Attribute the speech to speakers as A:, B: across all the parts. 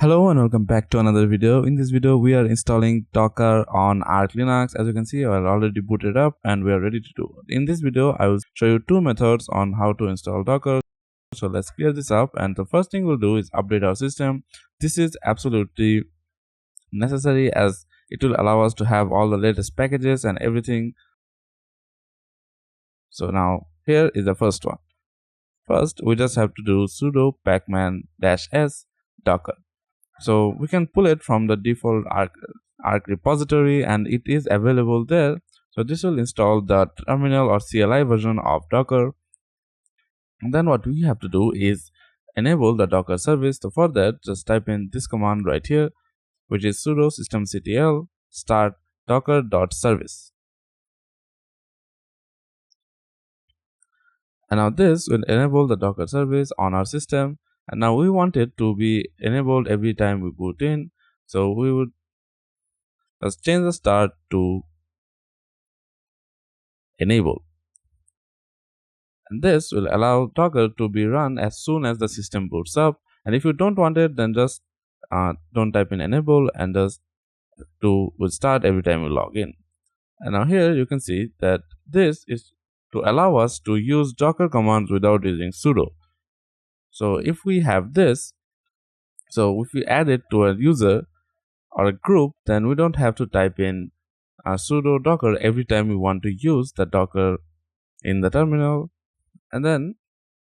A: Hello and welcome back to another video. In this video we are installing Docker on Arch Linux. As you can see, I already booted up and we are ready to do it. In this video I will show you two methods on how to install Docker. So let's clear this up, and the first thing we'll do is update our system. This is absolutely necessary as it will allow us to have all the latest packages and everything. So now here is the first one. First we just have to do sudo pacman-s docker. So we can pull it from the default Arch repository and it is available there. So this will install the terminal or CLI version of Docker. And then what we have to do is enable the Docker service. So for that, just type in this command right here, which is sudo systemctl start docker.service. And now this will enable the Docker service on our system. And now we want it to be enabled every time we boot in. So we would just change the start to enable. And this will allow Docker to be run as soon as the system boots up. And if you don't want it, then just don't type in enable and just will start every time you log in. And now here you can see that this is to allow us to use Docker commands without using sudo. So if we have this, so if we add it to a user or a group, then we don't have to type in sudo docker every time we want to use the Docker in the terminal. And then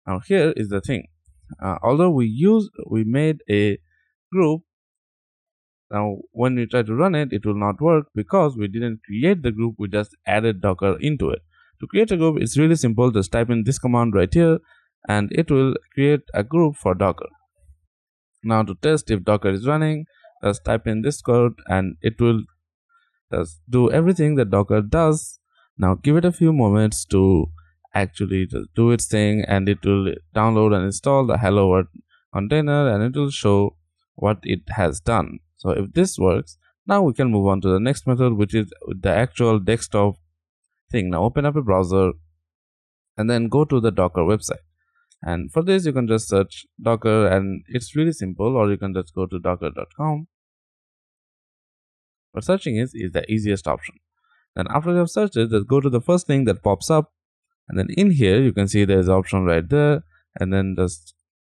A: now here is the thing. Although we made a group, now when we try to run it, it will not work because we didn't create the group, we just added Docker into it. To create a group, it's really simple. Just type in this command right here and it will create a group for Docker. Now to test if Docker is running, just type in this code and it will just do everything that Docker does. Now give it a few moments to actually just do its thing, and it will download and install the hello world container and it will show what it has done. So if this works, now we can move on to the next method, which is the actual desktop thing. Now open up a browser and then go to the Docker website. And for this, you can just search Docker and it's really simple, or you can just go to docker.com. But searching is the easiest option. Then after you have searched it, just go to the first thing that pops up. And then in here, you can see there's an option right there. And then just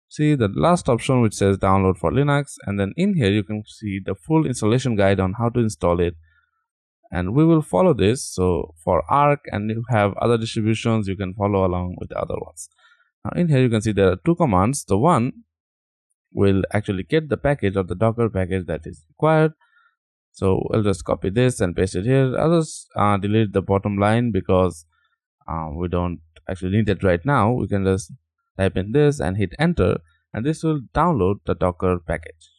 A: see the last option which says download for Linux. And then in here, you can see the full installation guide on how to install it. And we will follow this. So for Arch, and you have other distributions, you can follow along with the other ones. Now in here you can see there are two commands. The one will actually get the package or the Docker package that is required. So we'll just copy this and paste it here. I'll just delete the bottom line because we don't actually need it right now. We can just type in this and hit enter, and this will download the Docker package.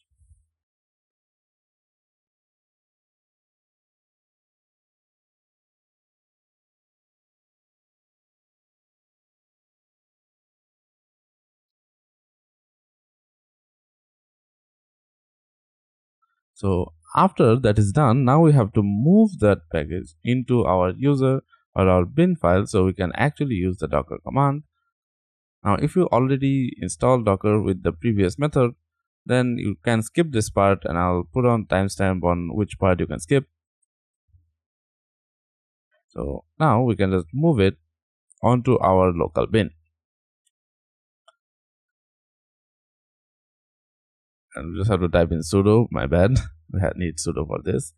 A: So after that is done, now we have to move that package into our user or our bin file so we can actually use the Docker command. Now if you already installed Docker with the previous method, then you can skip this part, and I'll put on timestamp on which part you can skip. So now we can just move it onto our local bin. And we just have to type in sudo, my bad. We need sudo for this.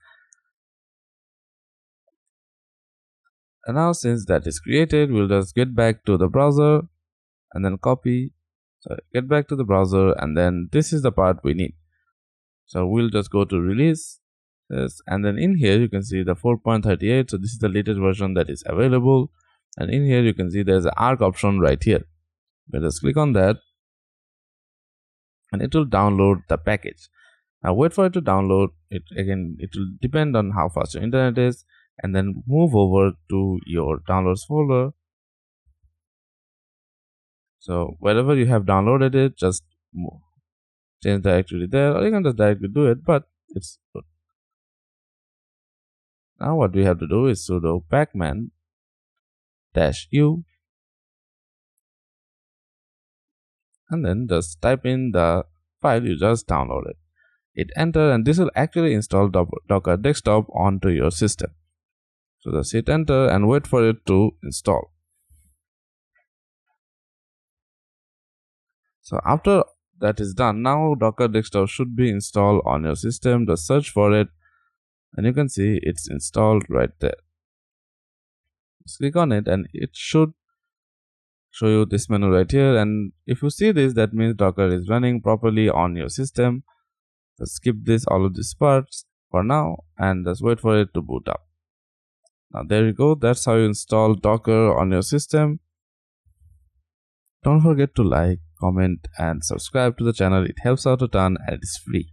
A: And now since that is created, we'll just get back to the browser and then get back to the browser, and then this is the part we need. So we'll just go to release this, and then in here you can see the 4.38. So this is the latest version that is available. And in here you can see there's an Arch option right here. We'll just click on that and it will download the package. Now wait for it to download it. Again, it will depend on how fast your internet is, and then move over to your downloads folder. So wherever you have downloaded it, just change directory there, or you can just directly do it, but it's good. Now what we have to do is sudo pacman-u, and then just type in the file you just downloaded. hit enter, and this will actually install Docker Desktop onto your system. So just hit enter and wait for it to install. So after that is done, now Docker Desktop should be installed on your system. Just search for it and you can see it's installed right there. Just click on it and it should show you this menu right here, and if you see this, that means Docker is running properly on your system. Just skip all of these parts for now and just wait for it to boot up. Now there you go, that's how you install Docker on your system. Don't forget to like, comment and subscribe to the channel. It helps out a ton and it's free.